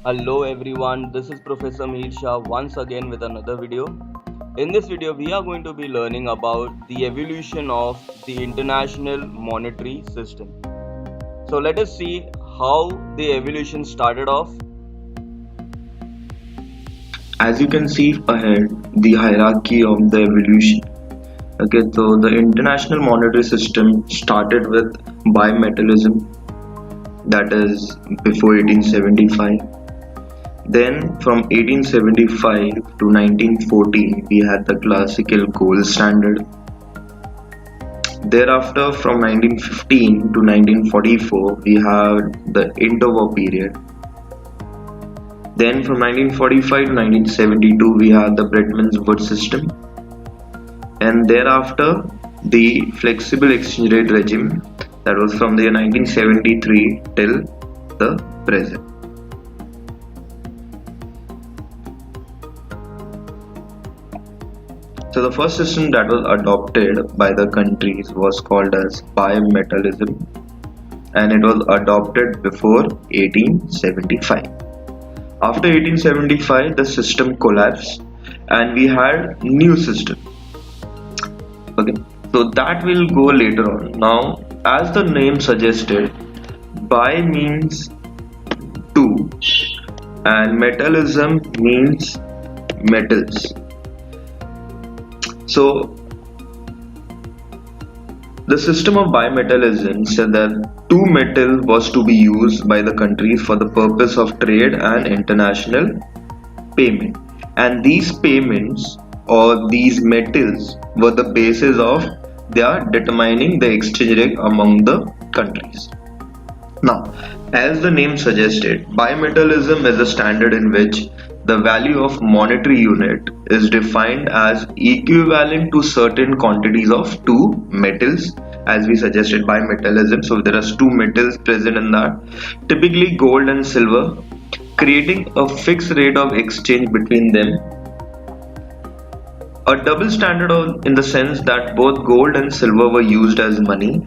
Hello everyone, this is Professor Mir Shah once again with another video. In this video, we are going to be learning about the evolution of the international monetary system. So let us see how the evolution started off. As you can see ahead, the hierarchy of the evolution. Okay, so the international monetary system started with bimetallism, that is before 1875. Then from 1875 to 1914, we had the classical gold standard. Thereafter, from 1915 to 1944, we had the interwar period. Then from 1945 to 1972, we had the Bretton Woods system. And thereafter, the flexible exchange rate regime, that was from the year 1973 till the present. So the first system that was adopted by the countries was called as bimetallism, and it was adopted before 1875. After 1875, the system collapsed and we had new system. Okay, so that will go later on. Now, as the name suggested, bi means two and metallism means metals. So the system of bimetallism said that two metal was to be used by the countries for the purpose of trade and international payment, and these payments or these metals were the basis of their determining the exchange rate among the countries. Now, as the name suggested, bimetallism is a standard in which the value of monetary unit is defined as equivalent to certain quantities of two metals, as we suggested bimetallism. So there are two metals present in that, typically gold and silver, creating a fixed rate of exchange between them. A double standard in the sense that both gold and silver were used as money.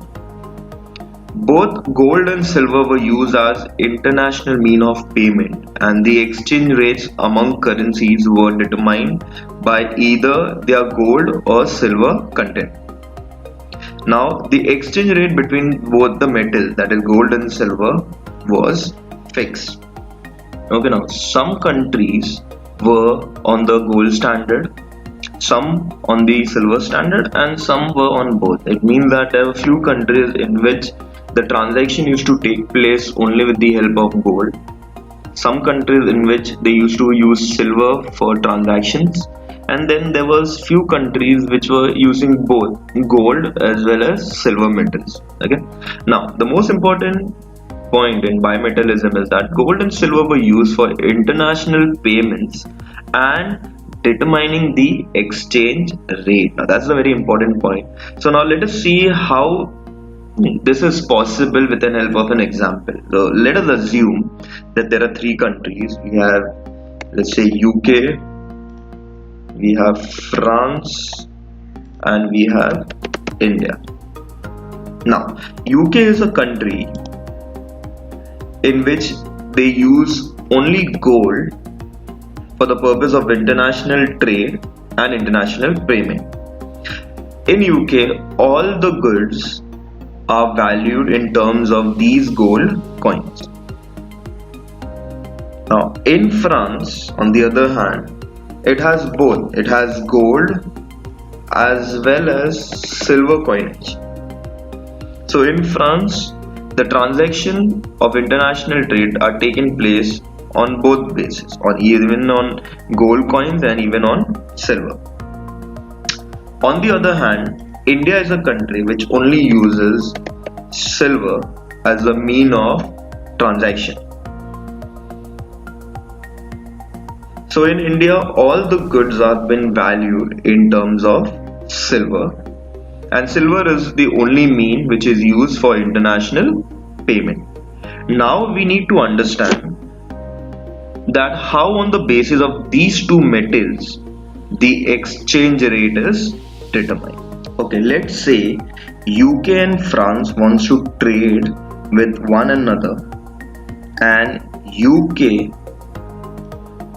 Both gold and silver were used as international mean of payment, and the exchange rates among currencies were determined by either their gold or silver content. Now, the exchange rate between both the metals, that is gold and silver, was fixed. Okay, now some countries were on the gold standard, some on the silver standard, and some were on both. It means that there were few countries in which the transaction used to take place only with the help of gold. Some countries in which they used to use silver for transactions, and then there was few countries which were using both gold as well as silver metals. Okay. Now, the most important point in bimetallism is that gold and silver were used for international payments and determining the exchange rate. Now, that's a very important point. So now let us see how this is possible with the help of an example. So let us assume that there are three countries. We have, let's say, UK, we have France, and we have India. Now, UK is a country in which they use only gold for the purpose of international trade and international payment. In UK, all the goods are valued in terms of these gold coins. Now, in France, on the other hand, it has both. It has gold as well as silver coinage. So in France, the transaction of international trade are taking place on both bases, even on gold coins and even on silver. On the other hand, India is a country which only uses silver as a mean of transaction. So in India, all the goods have been valued in terms of silver, and silver is the only mean which is used for international payment. Now we need to understand that how on the basis of these two metals the exchange rate is determined. Okay, let's say UK and France wants to trade with one another, and UK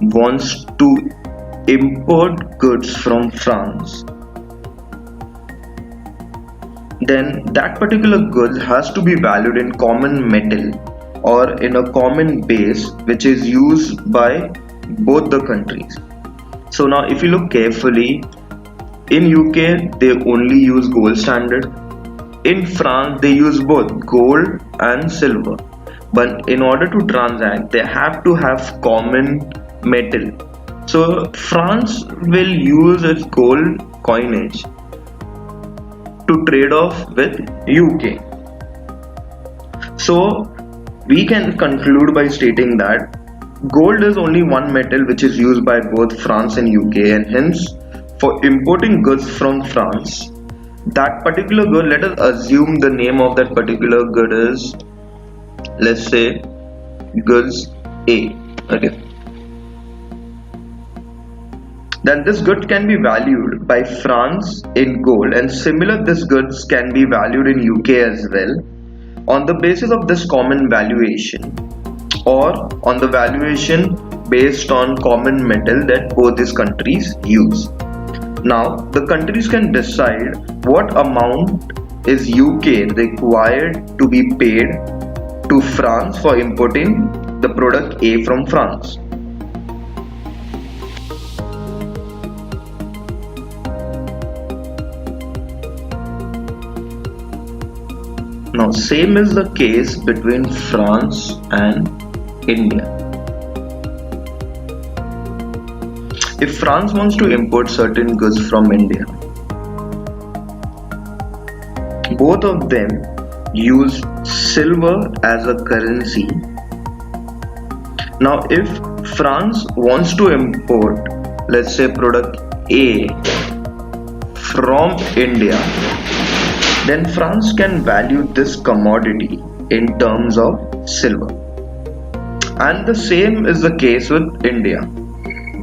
wants to import goods from France, then that particular good has to be valued in common metal or in a common base which is used by both the countries. So now if you look carefully, in UK they only use gold standard. In France they use both gold and silver. But in order to transact they have to have common metal. So France will use its gold coinage to trade off with UK. So we can conclude by stating that gold is only one metal which is used by both France and UK, and hence for importing goods from France, that particular good, let us assume the name of that particular good is, let's say, goods A. Okay. Then this good can be valued by France in gold, and similar this goods can be valued in UK as well on the basis of this common valuation, or on the valuation based on common metal that both these countries use. Now the countries can decide what amount is UK required to be paid to France for importing the product A from France. Now same is the case between France and India. If France wants to import certain goods from India, both of them use silver as a currency. Now if France wants to import, let's say, product A from India, then France can value this commodity in terms of silver. And the same is the case with India,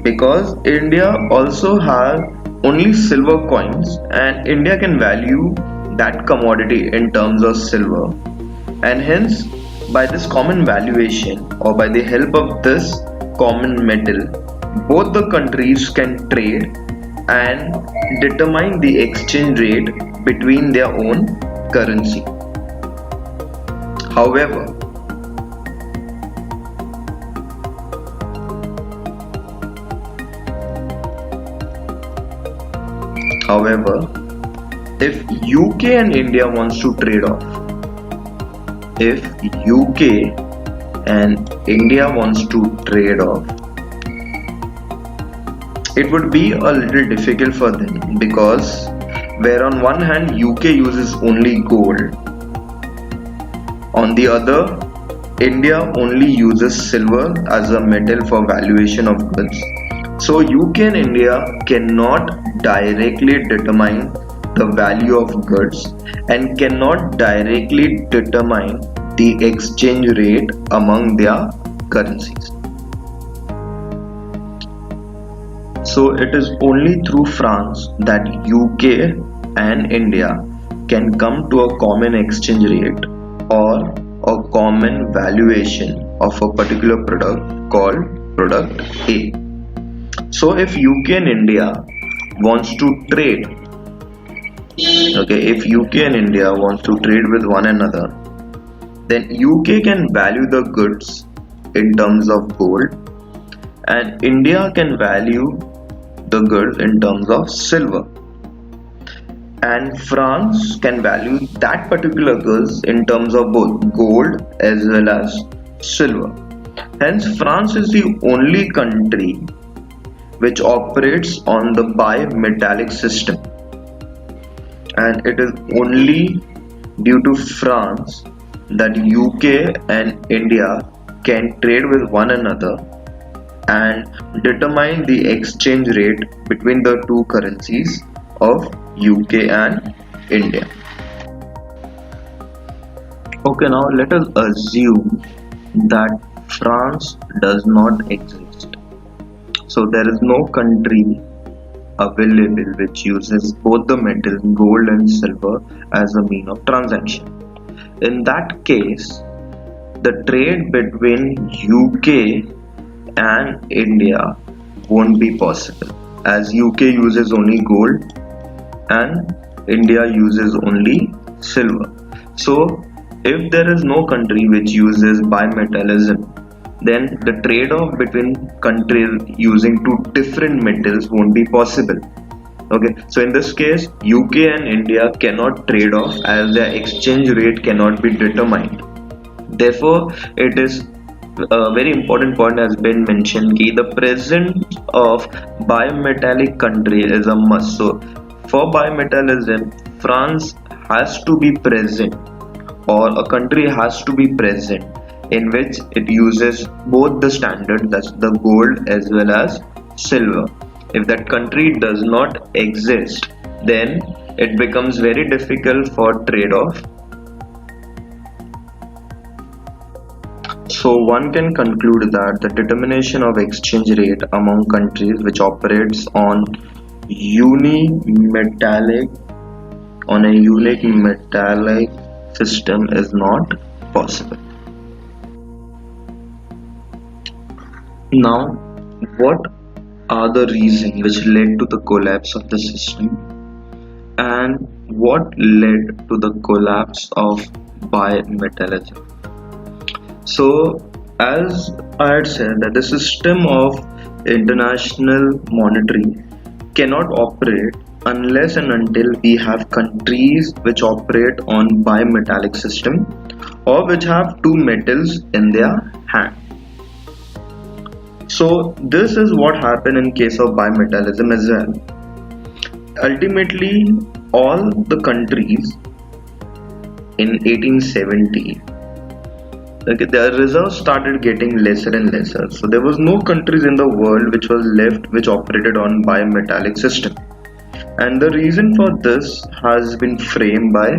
because India also has only silver coins and India can value that commodity in terms of silver, and hence by this common valuation or by the help of this common metal, both the countries can trade and determine the exchange rate between their own currency. However, if UK and India wants to trade off, it would be a little difficult for them, because where on one hand UK uses only gold, on the other India only uses silver as a metal for valuation of goods. So UK and India cannot directly determine the value of goods and cannot directly determine the exchange rate among their currencies. So it is only through France that UK and India can come to a common exchange rate or a common valuation of a particular product called product A. So if UK and India wants to trade, if UK and India wants to trade with one another, then UK can value the goods in terms of gold and India can value the goods in terms of silver, and France can value that particular goods in terms of both gold as well as silver. Hence France is the only country which operates on the bimetallic system, and it is only due to France that UK and India can trade with one another and determine the exchange rate between the two currencies of UK and India. Okay, now let us assume that France does not exist. So there is no country available which uses both the metals gold and silver as a mean of transaction. In that case, the trade between UK and India won't be possible, as UK uses only gold and India uses only silver. So if there is no country which uses bimetallism, then the trade-off between countries using two different metals won't be possible. Okay, so in this case, UK and India cannot trade off as their exchange rate cannot be determined. Therefore, it is a very important point has been mentioned that the presence of bimetallic country is a must. So for bimetallism, France has to be present, or a country has to be present in which it uses both the standard, that's the gold as well as silver. If that country does not exist, then it becomes very difficult for trade-off. So one can conclude that the determination of exchange rate among countries which operates on a unique metallic system is not possible. Now, what are the reasons which led to the collapse of the system, and what led to the collapse of bimetallism? So, as I had said, that the system of international monetary cannot operate unless and until we have countries which operate on bimetallic system or which have two metals in their hand. So this is what happened in case of bimetallism as well. Ultimately, all the countries in 1870, their reserves started getting lesser and lesser. So there was no countries in the world which was left which operated on bimetallic system. And the reason for this has been framed by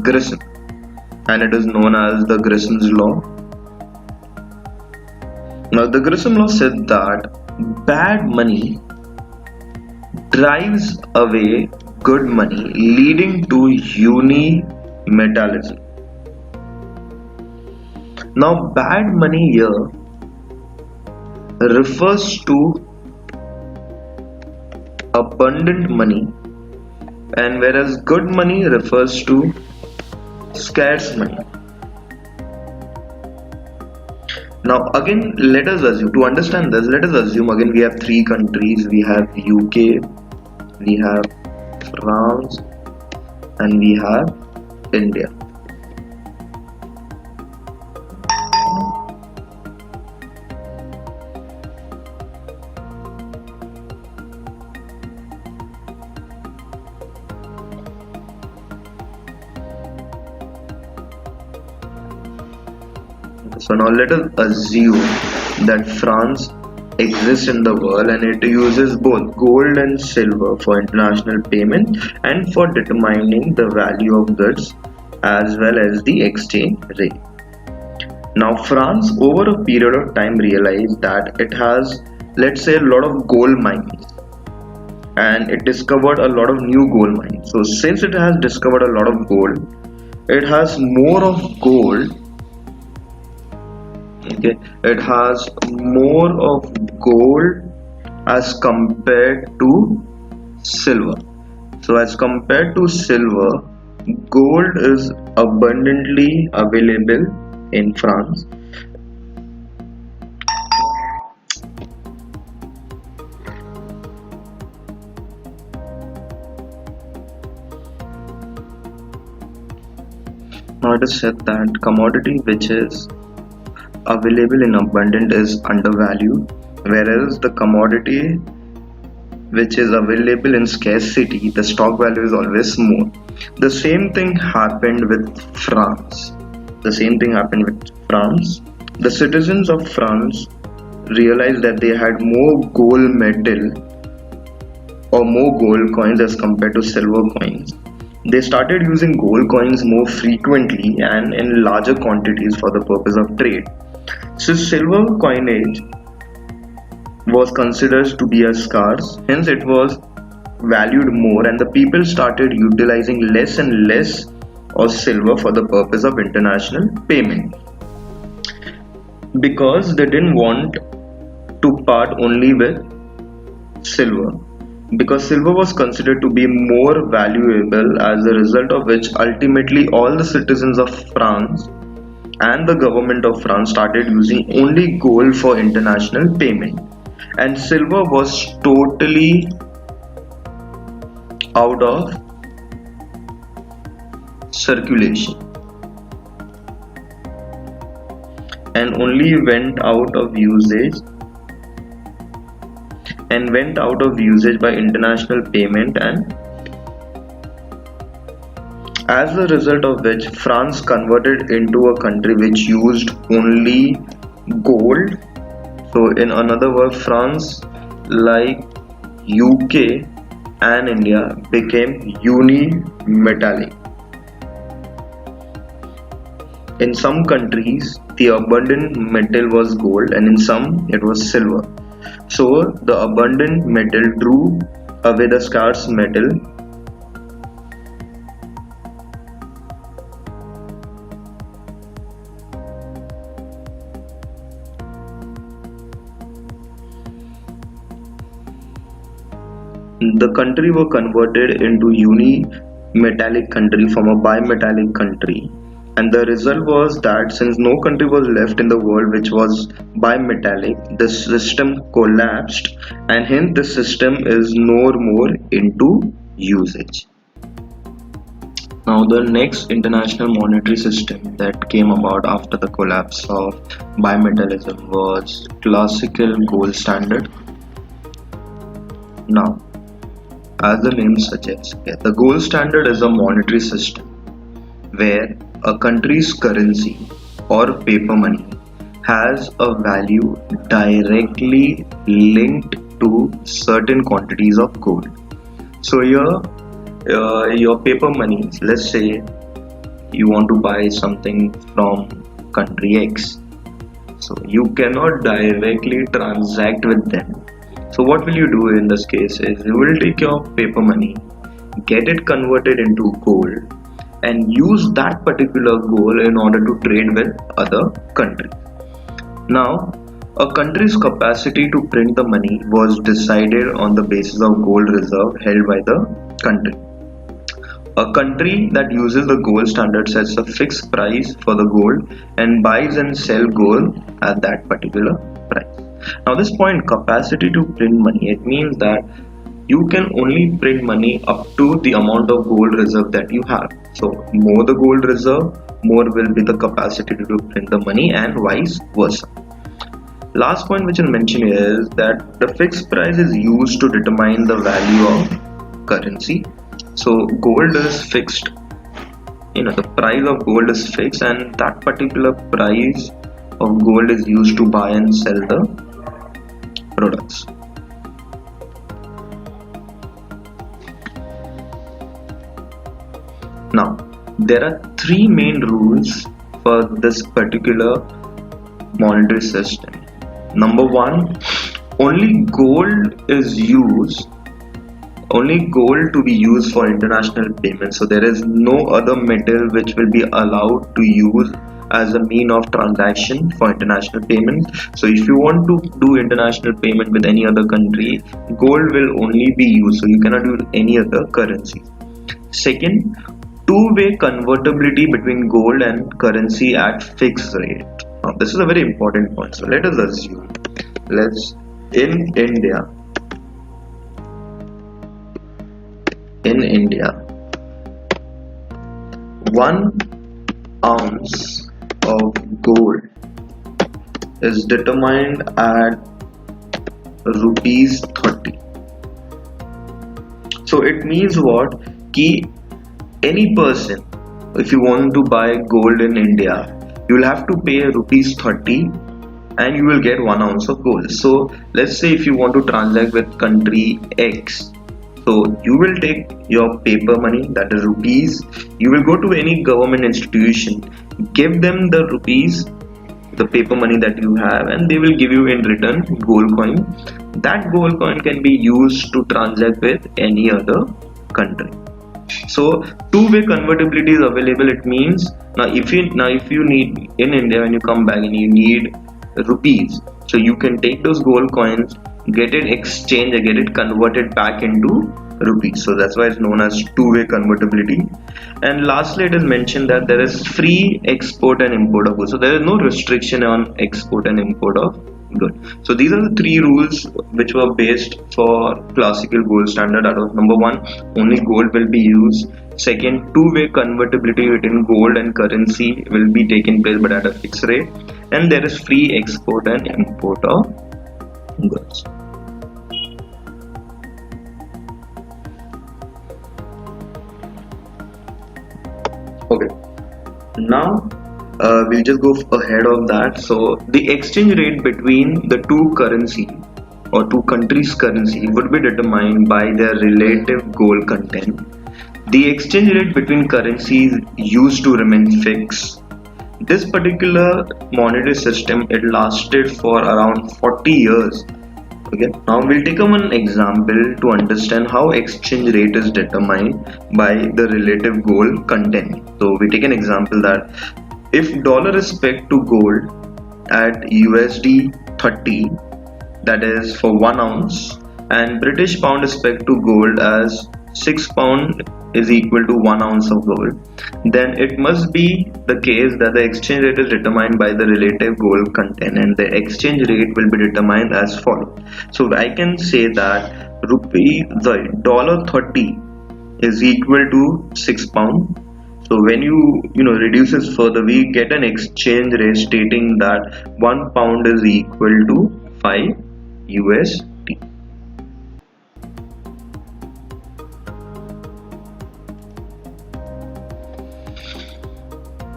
Grissom, and it is known as the Grissom's law. Now the Grissom law said that bad money drives away good money, leading to unimetallism. Now bad money here refers to abundant money, and whereas good money refers to scarce money. Now again, let us assume, to understand this, let us assume again we have three countries. We have UK, we have France, and we have India. So now let us assume that France exists in the world and it uses both gold and silver for international payment and for determining the value of goods as well as the exchange rate. Now France over a period of time realized that it has, let's say, a lot of gold mines, and it discovered a lot of new gold mines. So since it has discovered a lot of gold, it has more of gold. Okay, it has more of gold as compared to silver. So as compared to silver, gold is abundantly available in France. Now it is said that commodity which is available in abundance is undervalued, whereas the commodity which is available in scarcity, the stock value is always more. The same thing happened with France. The citizens of France realized that they had more gold metal or more gold coins as compared to silver coins. They started using gold coins more frequently and in larger quantities for the purpose of trade. So silver coinage was considered to be a scarce, hence it was valued more, and the people started utilizing less and less of silver for the purpose of international payment, because they didn't want took part only with silver, because silver was considered to be more valuable, as a result of which ultimately all the citizens of France and the government of France started using only gold for international payment, and silver was totally out of circulation and only went out of usage by international payment, and as a result of which France converted into a country which used only gold. So in another word, France, like UK and India, became uni-metallic. In some countries the abundant metal was gold, and in some it was silver. So the abundant metal drew away the scarce metal. The country were converted into uni-metallic country from a bimetallic country, and the result was that since no country was left in the world which was bimetallic, the system collapsed, and hence the system is no more into usage. Now the next international monetary system that came about after the collapse of bimetallism was classical gold standard. Now, as the name suggests, the gold standard is a monetary system where a country's currency or paper money has a value directly linked to certain quantities of gold. So your paper money, let's say you want to buy something from country X, so you cannot directly transact with them. So what will you do in this case is you will take your paper money, get it converted into gold, and use that particular gold in order to trade with other countries. Now, a country's capacity to print the money was decided on the basis of gold reserve held by the country. A country that uses the gold standard sets a fixed price for the gold and buys and sells gold at that particular price. Now this point, capacity to print money, it means that you can only print money up to the amount of gold reserve that you have. So more the gold reserve, more will be the capacity to print the money, and vice versa. Last point which I'll mention is that the fixed price is used to determine the value of currency. So gold is fixed, the price of gold is fixed, and that particular price of gold is used to buy and sell the products. Now, there are three main rules for this particular monetary system. Number one, only gold to be used for international payments. So there is no other metal which will be allowed to use as a mean of transaction for international payments. So if you want to do international payment with any other country, gold will only be used. So you cannot use any other currency. Second, two-way convertibility between gold and currency at fixed rate. Now this is a very important point. So let us assume, in India, 1 ounce of gold is determined at rupees 30. So it means what? Any person, if you want to buy gold in India, you will have to pay rupees 30 and you will get 1 ounce of gold. So let's say if you want to transact with country X, so you will take your paper money, that is rupees, you will go to any government institution, give them the rupees, the paper money that you have, and they will give you in return gold coin. That gold coin can be used to transact with any other country. So two-way convertibility is available. It means if you need in India, when you come back and you need rupees, So you can take those gold coins, get it exchanged, get it converted back into rupees. So that's why it's known as two-way convertibility. And lastly, it is mentioned that there is free export and import of goods. So there is no restriction on export and import of goods. So these are the three rules which were based for classical gold standard. That was number one, only gold will be used. Second, two-way convertibility between gold and currency will be taken place but at a fixed rate. And there is free export and import of goods. Okay, now we'll just go ahead of that. So the exchange rate between the two currency or two countries' currency would be determined by their relative gold content. The exchange rate between currencies used to remain fixed. This particular monetary system, it lasted for around 40 years. Okay, now we'll take one example to understand how exchange rate is determined by the relative gold content. So we take an example that if dollar is pegged to gold at USD 30, that is for 1 ounce, and British pound is pegged to gold as 6 pound is equal to 1 ounce of gold, then it must be the case that the exchange rate is determined by the relative gold content, and the exchange rate will be determined as follows. So I can say that the dollar 30 is equal to 6 pound. So when you reduces further, we get an exchange rate stating that 1 pound is equal to 5 USD.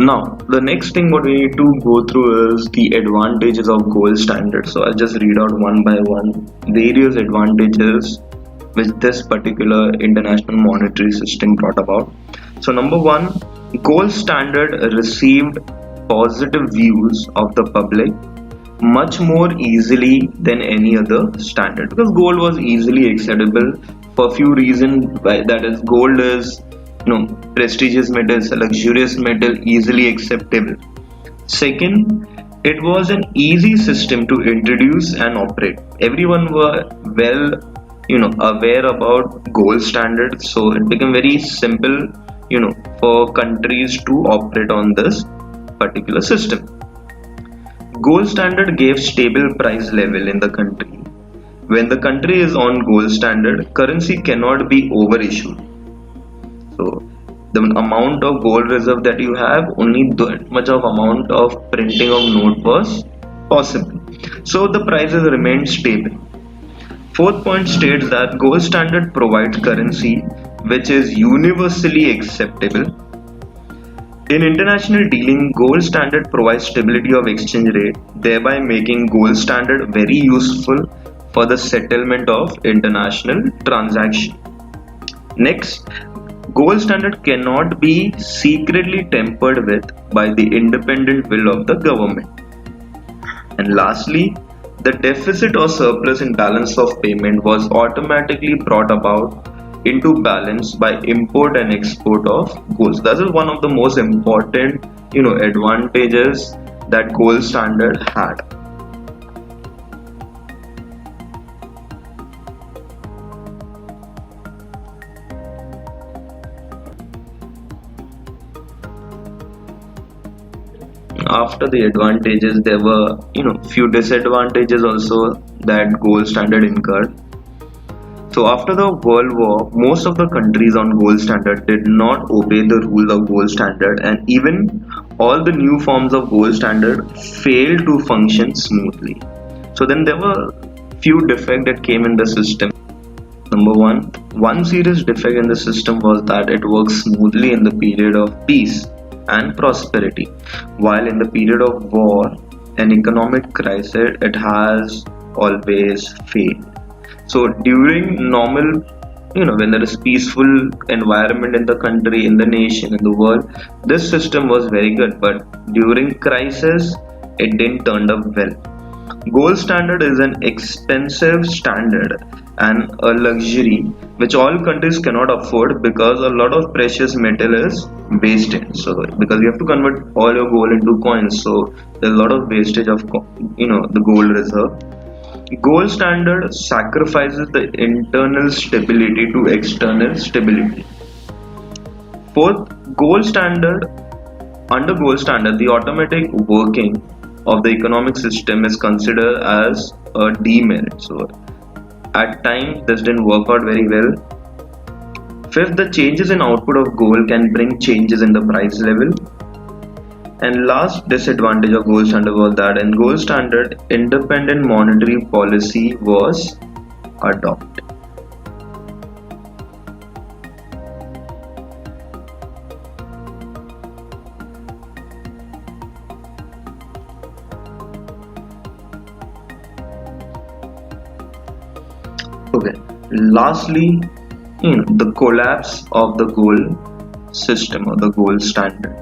Now, the next thing what we need to go through is the advantages of gold standard. So I'll just read out one by one various advantages which this particular international monetary system brought about. So number one, gold standard received positive views of the public much more easily than any other standard, because gold was easily accessible for a few reasons. That is, gold is prestigious metal, a luxurious metal, easily acceptable. Second, it was an easy system to introduce and operate. Everyone were well aware about gold standard, so it became very simple for countries to operate on this particular system. Gold standard gave stable price level in the country. When the country is on gold standard, currency cannot be overissued. So the amount of gold reserve that you have, only that much of amount of printing of note was possible. So the prices remained stable. Fourth point states that gold standard provides currency which is universally acceptable. In international dealing, gold standard provides stability of exchange rate, thereby making gold standard very useful for the settlement of international transactions. Next, gold standard cannot be secretly tampered with by the independent will of the government. And lastly, the deficit or surplus in balance of payment was automatically brought about into balance by import and export of goods. That is one of the most important advantages that gold standard had. After the advantages, there were few disadvantages also that gold standard incurred. So after the World War, most of the countries on gold standard did not obey the rules of gold standard, and even all the new forms of gold standard failed to function smoothly. So then there were few defects that came in the system. Number one serious defect in the system was that it worked smoothly in the period of peace and prosperity, while in the period of war and economic crisis it has always failed. So during normal, when there is peaceful environment in the country, in the nation, in the world, this system was very good, but during crisis it didn't turn up well. Gold standard is an expensive standard and a luxury which all countries cannot afford because a lot of precious metal is wasted. So because you have to convert all your gold into coins, so there's a lot of wastage of the gold reserve. Gold standard sacrifices the internal stability to external stability. Fourth, gold standard under gold standard, the automatic working of the economic system is considered as a demerit. So at times this didn't work out very well. Fifth, the changes in output of gold can bring changes in the price level. And last disadvantage of gold standard was that in gold standard, independent monetary policy was adopted. Okay. Lastly, the collapse of the gold system or the gold standard.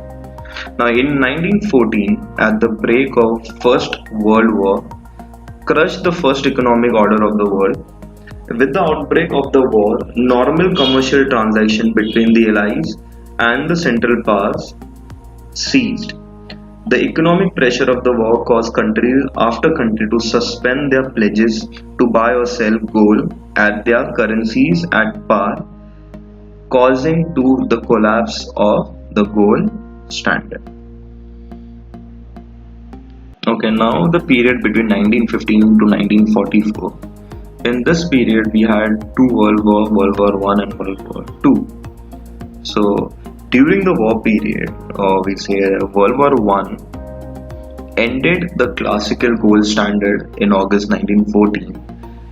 Now, in 1914, at the break of First World War, crushed the first economic order of the world. With the outbreak of the war, normal commercial transaction between the Allies and the Central Powers ceased. The economic pressure of the war caused country after country to suspend their pledges to buy or sell gold at their currencies at par, causing to the collapse of the gold standard. Okay, now the period between 1915 to 1944. In this period, we had two World War, World War One and World War Two. So during the war period, or we say World War One, ended the classical gold standard in August 1914,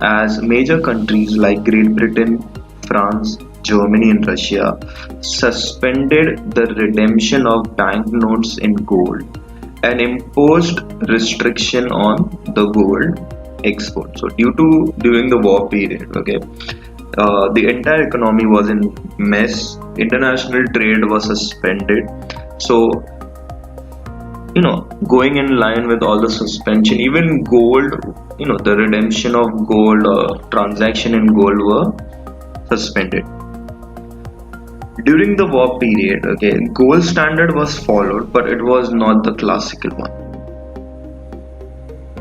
as major countries like Great Britain, France, Germany and Russia suspended the redemption of banknotes in gold and imposed restriction on the gold export. So during the war period, the entire economy was in mess. International trade was suspended. So going in line with all the suspension, even gold, the redemption of gold or transaction in gold were suspended. During the war period, gold standard was followed, but it was not the classical one.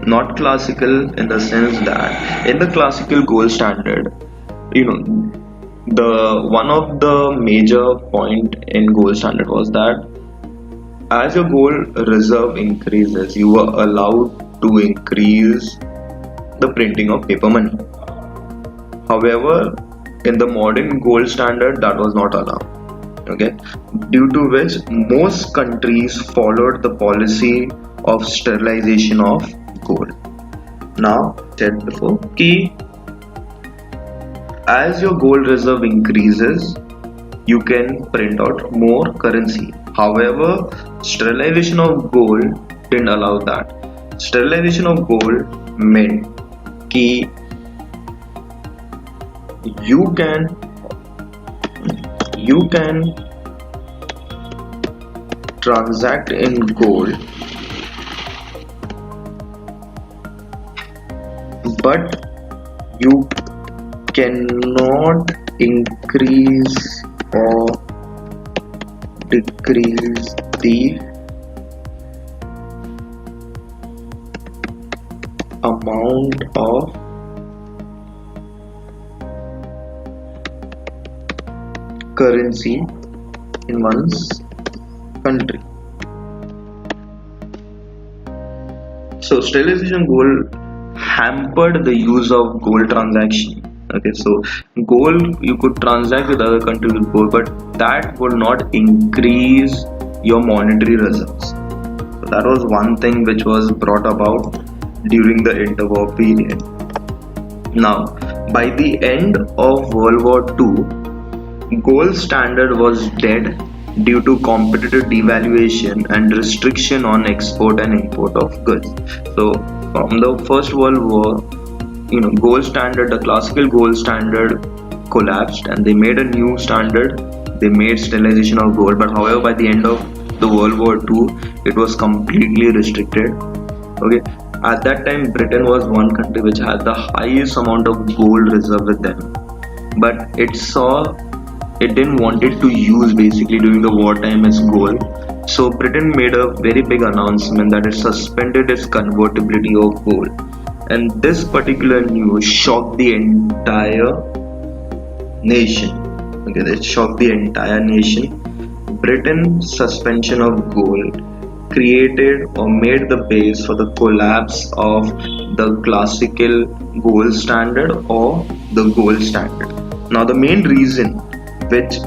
Not classical in the sense that in the classical gold standard, the one of the major point in gold standard was that as your gold reserve increases, you were allowed to increase the printing of paper money. However, in the modern gold standard, that was not allowed. Due to which most countries followed the policy of sterilization of gold. Now, said before, as your gold reserve increases, you can print out more currency. However, sterilization of gold didn't allow that. Sterilization of gold meant that you can transact in gold, but you cannot increase or decrease the amount of currency in one's country. So sterilization gold hampered the use of gold transaction. So gold you could transact with other countries with gold, but that would not increase your monetary reserves. So that was one thing which was brought about during the interwar period. Now, by the end of World War II, gold standard was dead due to competitive devaluation and restriction on export and import of goods. So from the First World War, gold standard, the classical gold standard collapsed and they made a new standard. They made sterilization of gold, but however by the end of the World War II, it was completely restricted. At that time, Britain was one country which had the highest amount of gold reserve with them, but it didn't want it to use basically during the wartime as gold. So Britain made a very big announcement that it suspended its convertibility of gold, and this particular news shocked the entire nation. Okay, it shocked the entire nation. Britain's suspension of gold created or made the base for the collapse of the classical gold standard or the gold standard. Now, the main reason which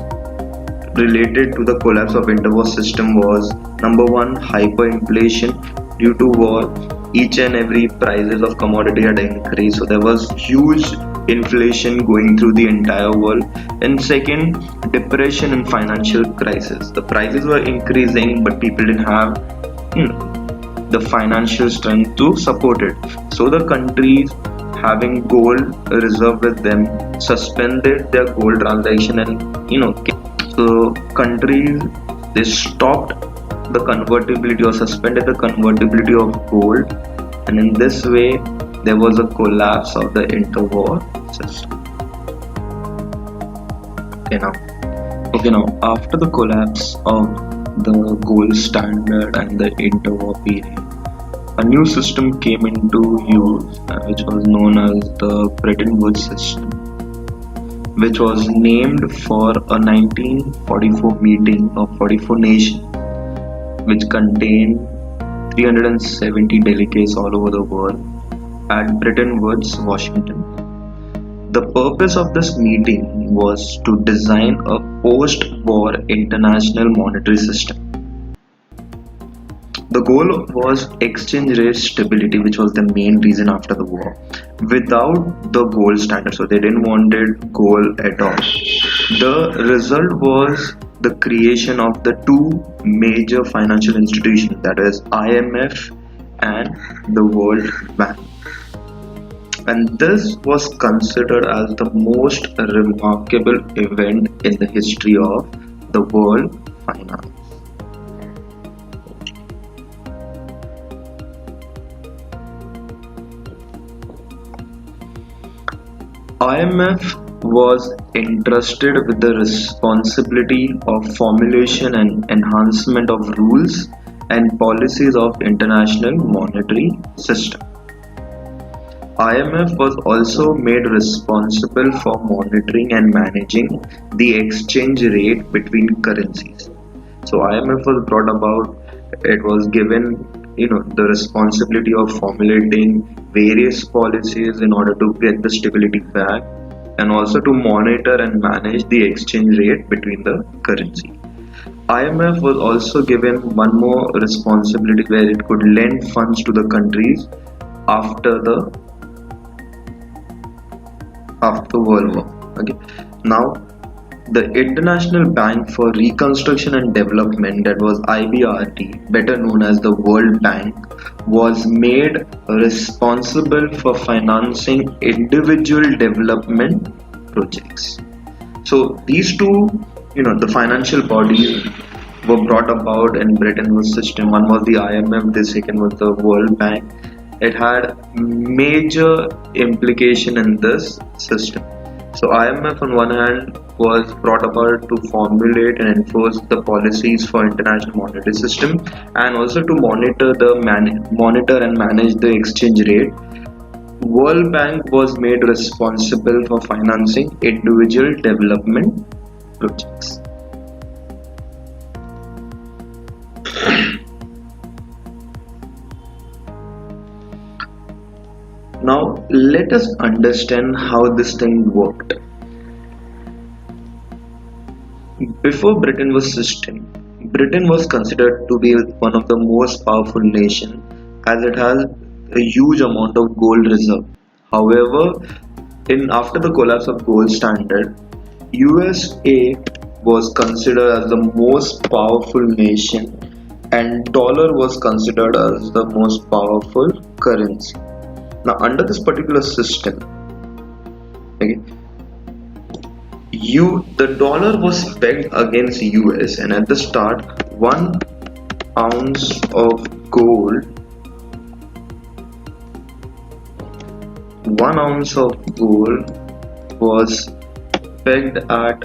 related to the collapse of interwar system was number one, hyperinflation. Due to war, each and every prices of commodity had increased, so there was huge inflation going through the entire world. And second, depression and financial crisis. The prices were increasing, but people didn't have the financial strength to support it. So the countries having gold reserve with them suspended their gold transaction, and so countries, they stopped the convertibility or suspended the convertibility of gold, and in this way there was a collapse of the interwar system. Now after the collapse of the gold standard and the interwar period, a new system came into use, which was known as the Bretton Woods system, which was named for a 1944 meeting of 44 nations, which contained 370 delegates all over the world at Bretton Woods, Washington. The purpose of this meeting was to design a post-war international monetary system. The goal was exchange rate stability, which was the main reason after the war, without the gold standard. So they didn't wanted gold at all. The result was the creation of the two major financial institutions, that is IMF and the World Bank. And this was considered as the most remarkable event in the history of the world finance. IMF was entrusted with the responsibility of formulation and enhancement of rules and policies of international monetary system. IMF was also made responsible for monitoring and managing the exchange rate between currencies. So IMF was brought about, it was given the responsibility of formulating various policies in order to get the stability back, and also to monitor and manage the exchange rate between the currency. IMF was also given one more responsibility where it could lend funds to the countries after the World War. Okay. Now, the International Bank for Reconstruction and Development, that was IBRD, better known as the World Bank, was made responsible for financing individual development projects. So these two, the financial bodies were brought about in Bretton Woods system. One was the IMF, the second was the World Bank. It had major implication in this system. So IMF on one hand was brought about to formulate and enforce the policies for international monetary system, and also to monitor and manage the exchange rate. World Bank was made responsible for financing individual development projects. Now let us understand how this thing worked. Before Bretton Woods system, Britain was considered to be one of the most powerful nations as it has a huge amount of gold reserve. However, after the collapse of gold standard, USA was considered as the most powerful nation, and dollar was considered as the most powerful currency. Now, under this particular system, the dollar was pegged against US, and at the start, 1 ounce of gold 1 ounce of gold was pegged at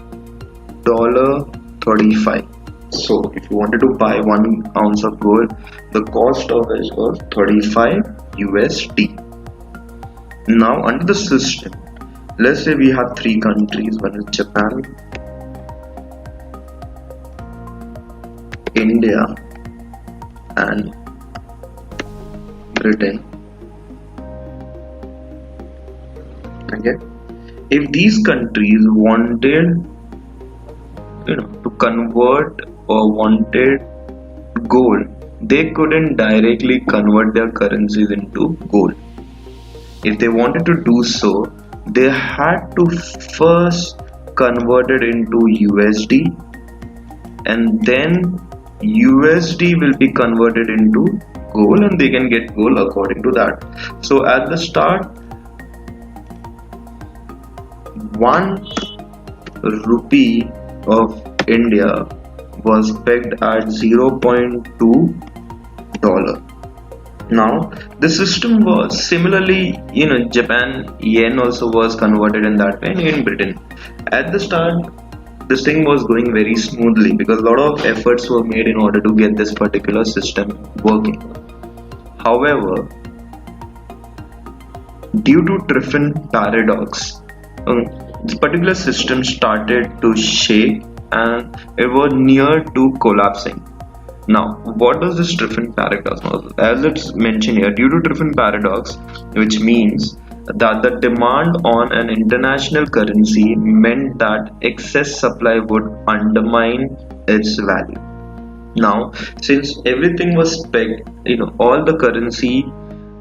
$35. So if you wanted to buy 1 ounce of gold, the cost of it was 35 USD. Now under the system, let's say we have three countries. One is Japan, India, and Britain. Okay, if these countries wanted, to convert or wanted gold, they couldn't directly convert their currencies into gold. If they wanted to do so, they had to first convert it into USD, and then USD will be converted into gold, and they can get gold according to that. So at the start, 1 rupee of India was pegged at $0.2. Now the system was similarly, Japan yen also was converted in that way, and in Britain. At the start, this thing was going very smoothly because a lot of efforts were made in order to get this particular system working. However, due to Triffin paradox, this particular system started to shake and it was near to collapsing. Now, what does this Triffin paradox mean? As it's mentioned here, due to Triffin paradox, which means that the demand on an international currency meant that excess supply would undermine its value. Now, since everything was pegged, all the currency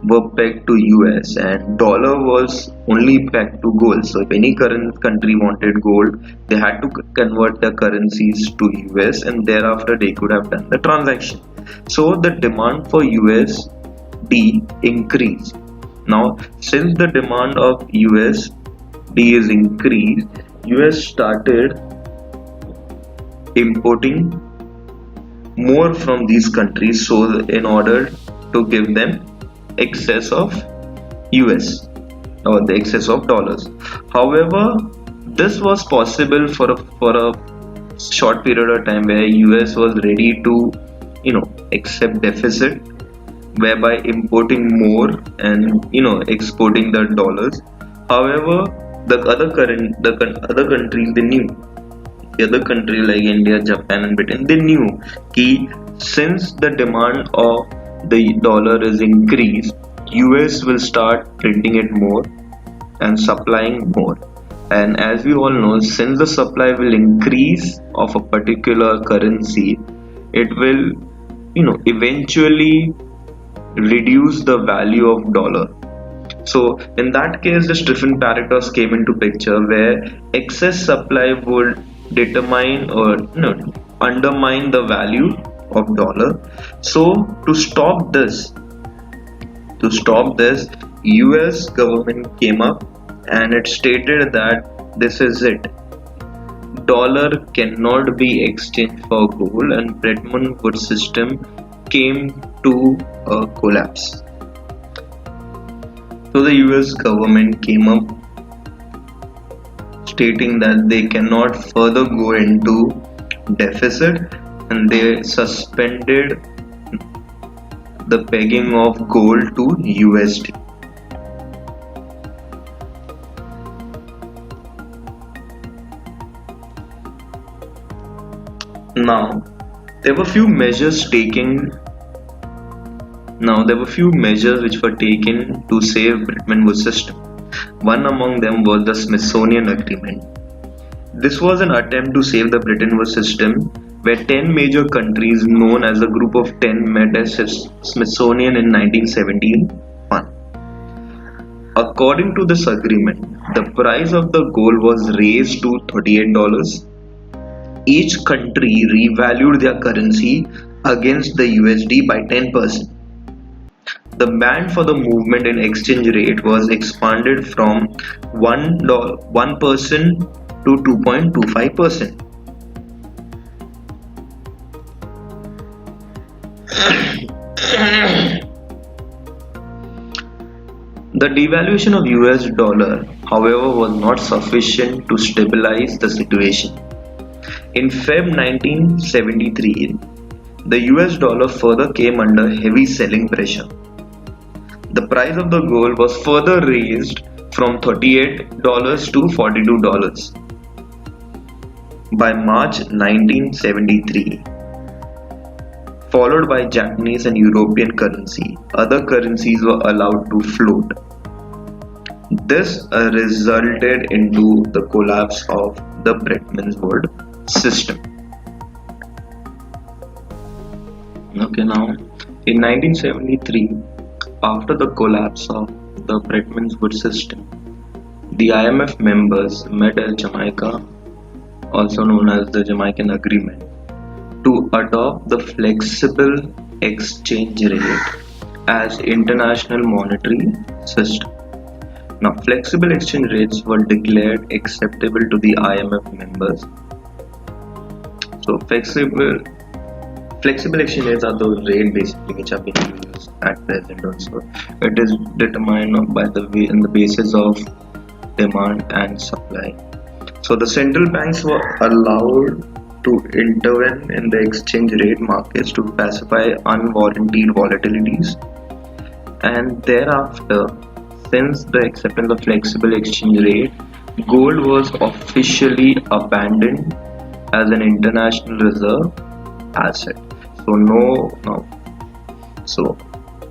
were pegged to US and dollar was only pegged to gold. So if any current country wanted gold, they had to convert their currencies to US, and thereafter they could have done the transaction. So the demand for USD increased. Now, since the demand of USD is increased, US started importing more from these countries, so in order to give them excess of US or the excess of dollars. However, this was possible for a short period of time where US was ready to accept deficit, whereby importing more and exporting the dollars. However, the other countries, they knew, the other countries like India, Japan and Britain, they knew that since the demand of the dollar is increased, US will start printing it more and supplying more. And as we all know, since the supply will increase of a particular currency, it will eventually reduce the value of dollar. So in that case, the Triffin paradox came into picture, where excess supply would determine or undermine the value of dollar. So to stop this, US government came up and it stated that this is it. Dollar cannot be exchanged for gold, and Bretton Woods system came to a collapse. So the US government came up stating that they cannot further go into deficit, and they suspended the pegging of gold to USD. Now, there were few measures which were taken to save Bretton Woods system. One among them was the Smithsonian Agreement. This was an attempt to save the Bretton Woods system, where 10 major countries known as the Group of 10 met at Smithsonian in 1971. According to this agreement, the price of the gold was raised to $38. Each country revalued their currency against the USD by 10%. The band for the movement in exchange rate was expanded from 1% to 2.25%. The devaluation of US dollar, however, was not sufficient to stabilize the situation. In Feb 1973, the US dollar further came under heavy selling pressure. The price of the gold was further raised from $38 to $42. By March 1973, followed by Japanese and European currency, other currencies were allowed to float. This resulted into the collapse of the Bretton Woods system. Okay, now in 1973, after the collapse of the Bretton Woods system, the IMF members met at Jamaica, also known as the Jamaican Agreement, to adopt the flexible exchange rate as international monetary system. Now, flexible exchange rates were declared acceptable to the IMF members. So, flexible exchange rates are those rates basically which are being used at present also. It is determined by the way in the basis of demand and supply. So the central banks were allowed to intervene in the exchange rate markets to pacify unwarranted volatilities, and thereafter, since the acceptance of flexible exchange rate, gold was officially abandoned as an international reserve asset. So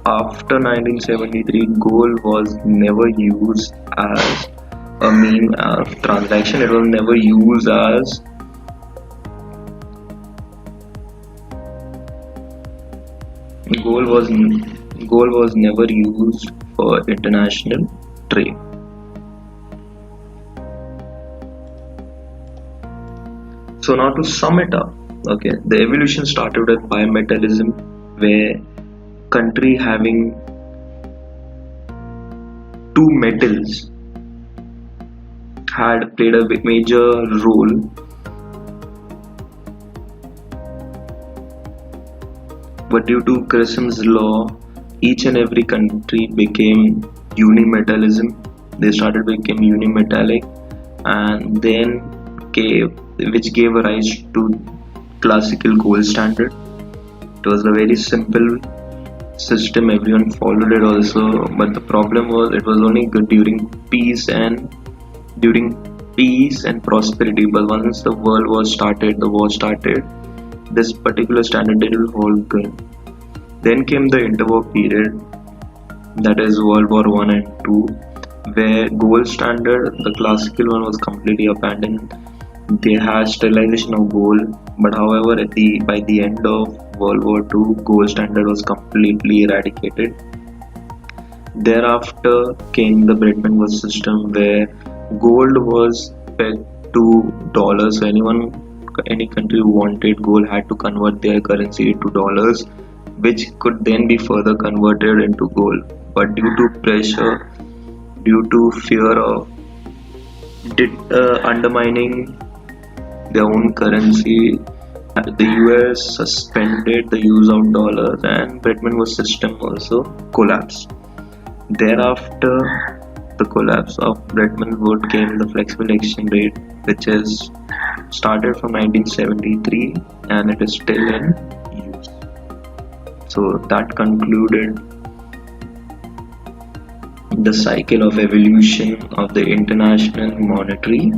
after 1973, gold was never used as a mean of transaction. It was never used as gold was never used for international trade. So now to sum it up, okay, the evolution started with bimetallism, where country having two metals had played a major role. But due to Gresham's law, each and every country became unimetallism. They started becoming unimetallic, and then which gave a rise to classical gold standard. It was a very simple system, everyone followed it also, but the problem was it was only good during peace and prosperity. But once the war started, this particular standard didn't hold good. Then came the interwar period, that is World War I and II, where gold standard, the classical one, was completely abandoned. They had sterilization of gold, but however by the end of World War II, gold standard was completely eradicated. Thereafter came the Bretton Woods system, where gold was pegged to dollars. So any country who wanted gold had to convert their currency into dollars, which could then be further converted into gold. But due to pressure, due to fear of undermining their own currency, the US suspended the use of dollars, and Bretton Woods system also collapsed. Thereafter, the collapse of Bretton Woods came the flexible exchange rate, which is started from 1973 and it is still in use. So that concluded the cycle of evolution of the international monetary